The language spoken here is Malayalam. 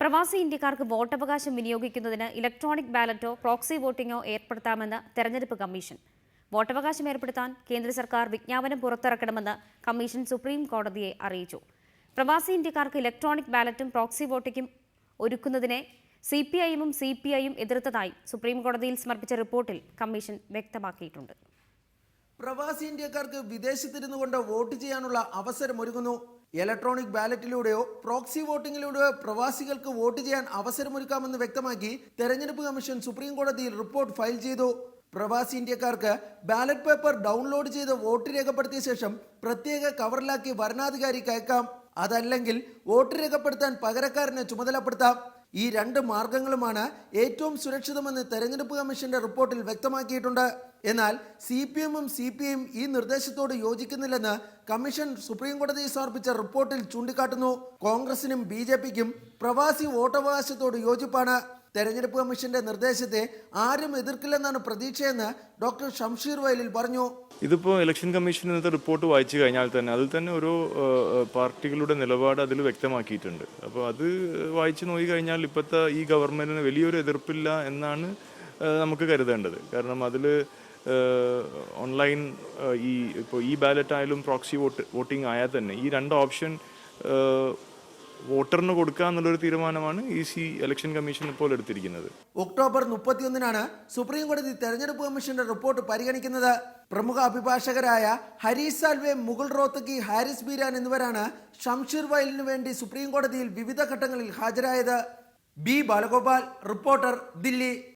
പ്രവാസി ഇന്ത്യക്കാർക്ക് വോട്ടവകാശം വിനിയോഗിക്കുന്നതിന് ഇലക്ട്രോണിക് ബാലറ്റോ പ്രോക്സി വോട്ടിംഗോ ഏർപ്പെടുത്താമെന്ന് തെരഞ്ഞെടുപ്പ് കമ്മീഷൻ. വോട്ടവകാശം ഏർപ്പെടുത്താൻ കേന്ദ്ര സർക്കാർ വിജ്ഞാപനം പുറത്തിറക്കണമെന്ന് കമ്മീഷൻ സുപ്രീം കോടതിയെ അറിയിച്ചു. പ്രവാസി ഇന്ത്യക്കാർക്ക് ഇലക്ട്രോണിക് ബാലറ്റും പ്രോക്സി വോട്ടിംഗും ഒരുക്കുന്നതിനെ സിപിഐഎമ്മും സിപിഐയും എതിർത്തതായി സുപ്രീം കോടതിയിൽ സമർപ്പിച്ച റിപ്പോർട്ടിൽ കമ്മീഷൻ വ്യക്തമാക്കിയിട്ടുണ്ട്. പ്രവാസി ഇന്ത്യക്കാർക്ക് വിദേശത്തിരുന്നു കൊണ്ട് വോട്ട് ചെയ്യാനുള്ള അവസരമൊരുങ്ങുന്നു. ഇലക്ട്രോണിക് ബാലറ്റിലൂടെയോ പ്രോക്സി വോട്ടിങ്ങിലൂടെയോ പ്രവാസികൾക്ക് വോട്ട് ചെയ്യാൻ അവസരമൊരുക്കാമെന്ന് വ്യക്തമാക്കി തെരഞ്ഞെടുപ്പ് കമ്മീഷൻ സുപ്രീം കോടതിയിൽ റിപ്പോർട്ട് ഫയൽ ചെയ്തു. പ്രവാസി ഇന്ത്യക്കാർക്ക് ബാലറ്റ് പേപ്പർ ഡൗൺലോഡ് ചെയ്ത് വോട്ട് രേഖപ്പെടുത്തിയ ശേഷം പ്രത്യേക കവറിലാക്കി വരണാധികാരിക്ക് അയക്കാം. അതല്ലെങ്കിൽ വോട്ട് രേഖപ്പെടുത്താൻ പകരക്കാരനെ ചുമതലപ്പെടുത്താം. ഈ രണ്ട് മാർഗങ്ങളുമാണ് ഏറ്റവും സുരക്ഷിതമെന്ന് തെരഞ്ഞെടുപ്പ് കമ്മീഷന്റെ റിപ്പോർട്ടിൽ വ്യക്തമാക്കിയിട്ടുണ്ട്. എന്നാൽ സിപിഎമ്മും സിപിഐയും ഈ നിർദ്ദേശത്തോട് യോജിക്കുന്നില്ലെന്ന് കമ്മീഷൻ സുപ്രീം കോടതിയിൽ സമർപ്പിച്ച റിപ്പോർട്ടിൽ ചൂണ്ടിക്കാട്ടുന്നു. കോൺഗ്രസിനും ബിജെപിക്കും പ്രവാസി വോട്ടവകാശത്തോട് യോജിപ്പാണ്. തെരഞ്ഞെടുപ്പ് കമ്മീഷന്റെ നിർദ്ദേശത്തെ ആരും എതിർക്കില്ലെന്നാണ് പ്രതീക്ഷയെന്ന് ഡോക്ടർ ഷംഷീർ വയലിൽ പറഞ്ഞു. ഇതിപ്പോൾ ഇലക്ഷൻ കമ്മീഷൻ ഇന്നത്തെ റിപ്പോർട്ട് വായിച്ചു കഴിഞ്ഞാൽ തന്നെ അതിൽ തന്നെ ഓരോ പാർട്ടികളുടെ നിലപാട് അതിൽ വ്യക്തമാക്കിയിട്ടുണ്ട്. അപ്പോൾ അത് വായിച്ചു നോക്കി കഴിഞ്ഞാൽ ഇപ്പോഴത്തെ ഈ ഗവൺമെന്റിന് വലിയൊരു എതിർപ്പില്ല എന്നാണ് നമുക്ക് കരുതേണ്ടത്. കാരണം അതിൽ ഓൺലൈൻ ഇപ്പോൾ ഈ ബാലറ്റ് ആയാലും പ്രോക്സി വോട്ടിംഗ് ആയാൽ തന്നെ ഈ രണ്ട് ഓപ്ഷൻ വോട്ടറിന് കൊടുക്കുക എന്നുള്ളൊരു തീരുമാനമാണ് ഇലക്ഷൻ കമ്മീഷൻ ഇപ്പോൾ എടുത്തിരിക്കുന്നത്. ഒക്ടോബർ 31 സുപ്രീം കോടതി തെരഞ്ഞെടുപ്പ് കമ്മീഷന്റെ റിപ്പോർട്ട് പരിഗണിക്കുന്നത്. പ്രമുഖ അഭിഭാഷകരായ ഹരീഷ് സാൽവെ, മുകുൾ റോത്തക്കി, ഹാരിസ് ബീരാൻ എന്നിവരാണ് ഷംഷീർ വയലിനു വേണ്ടി സുപ്രീം കോടതിയിൽ വിവിധ ഘട്ടങ്ങളിൽ ഹാജരായത്. B Balagopal, reporter, Delhi.